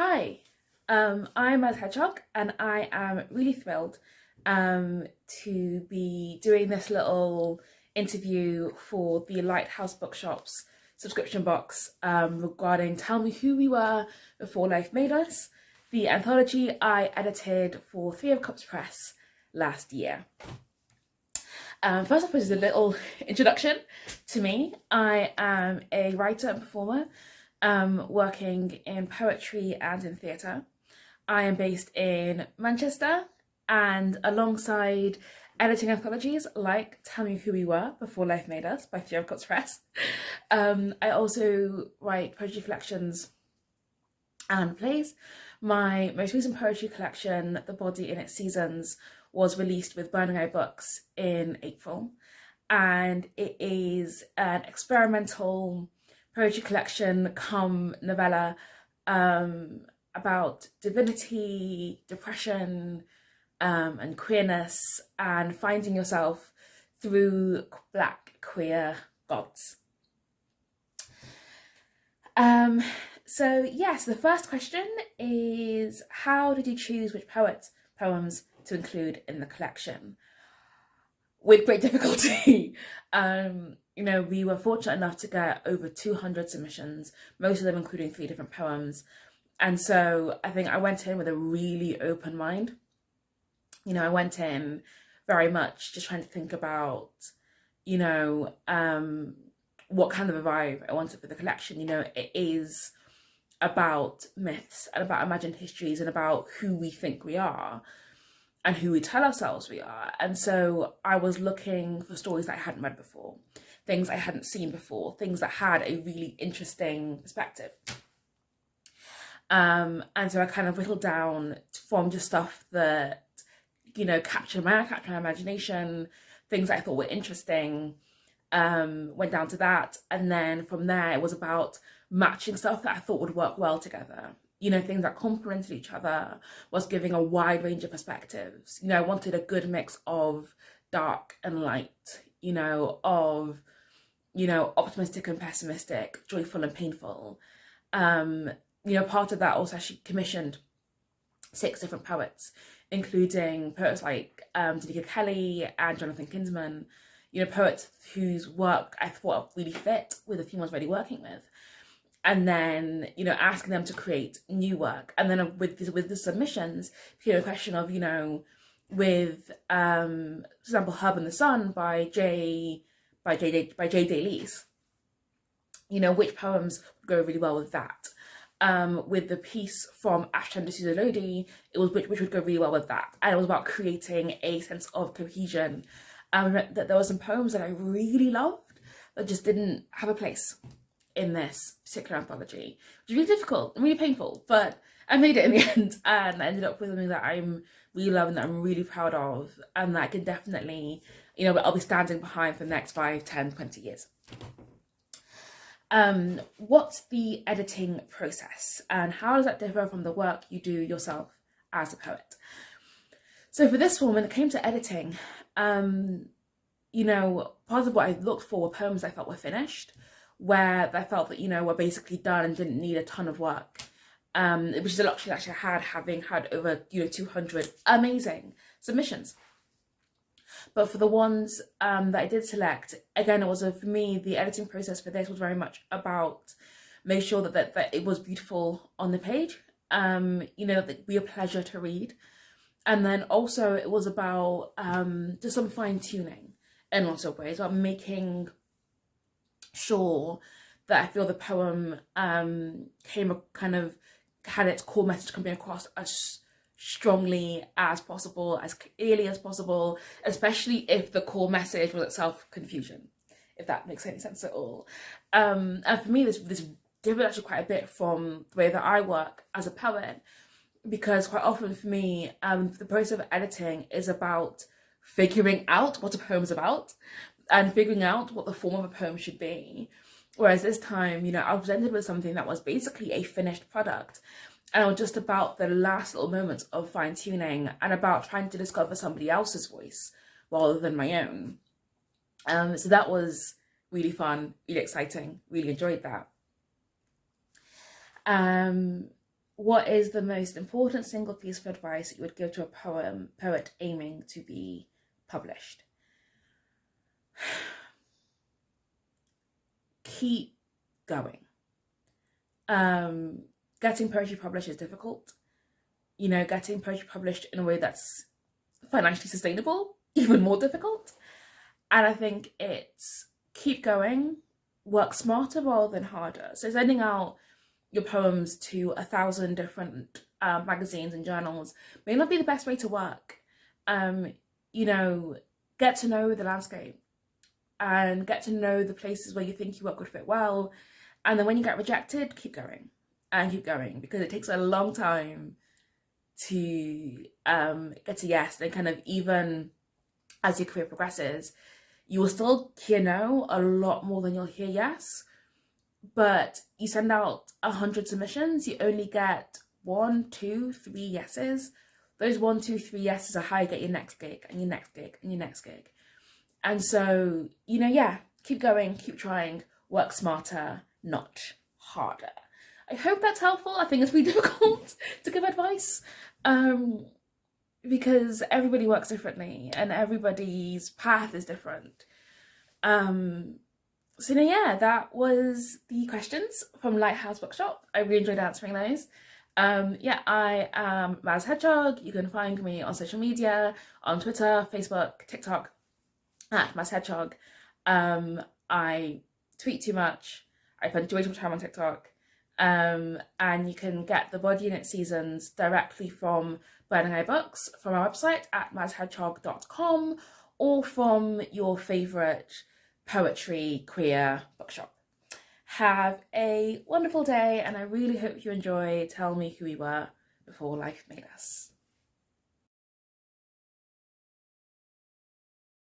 Hi, I'm Maz Hedgehog, and I am really thrilled to be doing this little interview for the Lighthouse Bookshop's subscription box regarding Tell Me Who We Were Before Life Made Us, the anthology I edited for Three of Cups Press last year. First off, is a little introduction to me. I am a writer and performer working in poetry and in theatre. I am based in Manchester, and alongside editing anthologies like Tell Me Who We Were Before Life Made Us by Three of Cups Press, I also write poetry collections and plays. My most recent poetry collection, The Body in Its Seasons, was released with Burning Eye Books in April, and it is an experimental poetry collection come novella about divinity, depression, and queerness, and finding yourself through Black queer gods. So yes, the first question is, how did you choose which poems to include in the collection? With great difficulty. We were fortunate enough to get over 200 submissions, most of them including 3 different poems. And so I think I went in with a really open mind. I went in very much just trying to think about, what kind of a vibe I wanted for the collection. It is about myths and about imagined histories and about who we think we are and who we tell ourselves we are. And so I was looking for stories that I hadn't read before, things I hadn't seen before, things that had a really interesting perspective. And so I kind of whittled down from just stuff that, captured my imagination, things that I thought were interesting, went down to that. And then from there, it was about matching stuff that I thought would work well together. Things that complemented each other, was giving a wide range of perspectives. I wanted a good mix of dark and light, of, optimistic and pessimistic, joyful and painful. Part of that also actually commissioned 6 different poets, including poets like Danica Kelly and Jonathan Kinsman, poets whose work I thought really fit with the theme I was already working with. And then, asking them to create new work. And then with the submissions, became a question of, with, for example, Herb and the Sun by J. Dailies, which poems would go really well with that. With the piece from Ashton de Souza Lodi, it was which would go really well with that. And it was about creating a sense of cohesion. That there were some poems that I really loved that just didn't have a place in this particular anthology, which was really difficult and really painful, but I made it in the end, and I ended up with something that I'm really loving, that I'm really proud of, and that I can definitely, I'll be standing behind for the next 5, 10, 20 years. What's the editing process, and how does that differ from the work you do yourself as a poet? So for this one, when it came to editing, part of what I looked for were poems I felt were finished, where I felt that, were basically done and didn't need a ton of work, which is a luxury that I had, having had over, 200 amazing submissions. But for the ones that I did select, again, it was, for me, the editing process for this was very much about making sure that it was beautiful on the page, that it'd be a pleasure to read. And then also it was about just some fine tuning in lots of ways, about making sure that I feel the poem had its core message coming across as strongly as possible, as clearly as possible, especially if the core message was itself confusion, if that makes any sense at all. And for me, this differed actually quite a bit from the way that I work as a poet, because quite often for me, the process of editing is about figuring out what a poem's about and figuring out what the form of a poem should be. Whereas this time, I was presented with something that was basically a finished product, and it was just about the last little moments of fine tuning and about trying to discover somebody else's voice rather than my own. So that was really fun, really exciting, really enjoyed that. what is the most important single piece of advice you would give to a poet aiming to be published? Keep going. Getting poetry published is difficult. You know, getting poetry published in a way that's financially sustainable, even more difficult. And I think it's keep going, work smarter rather than harder. So sending out your poems to 1,000 different magazines and journals may not be the best way to work. You know, get to know the landscape and get to know the places where you think your work would fit well. And then when you get rejected, keep going and keep going, because it takes a long time to get a yes. And kind of even as your career progresses, you will still hear no a lot more than you'll hear yes. But you send out 100 submissions, you only get 1, 2, 3 yeses. Those 1, 2, 3 yeses are how you get your next gig and your next gig and your next gig. And so, you know, yeah, keep going, keep trying, work smarter, not harder. I hope that's helpful. I think it's really difficult to give advice because everybody works differently and everybody's path is different. So yeah, that was the questions from Lighthouse Bookshop. I really enjoyed answering those. Yeah, I am Maz Hedgehog. You can find me on social media, on Twitter, Facebook, TikTok, at Maz Hedgehog. I tweet too much. I spend way too much time on TikTok. And you can get the Body Unit seasons directly from Burning Eye Books from our website at mazhedgehog.com or from your favourite poetry queer bookshop. Have a wonderful day, and I really hope you enjoy Tell Me Who We Were Before Life Made Us.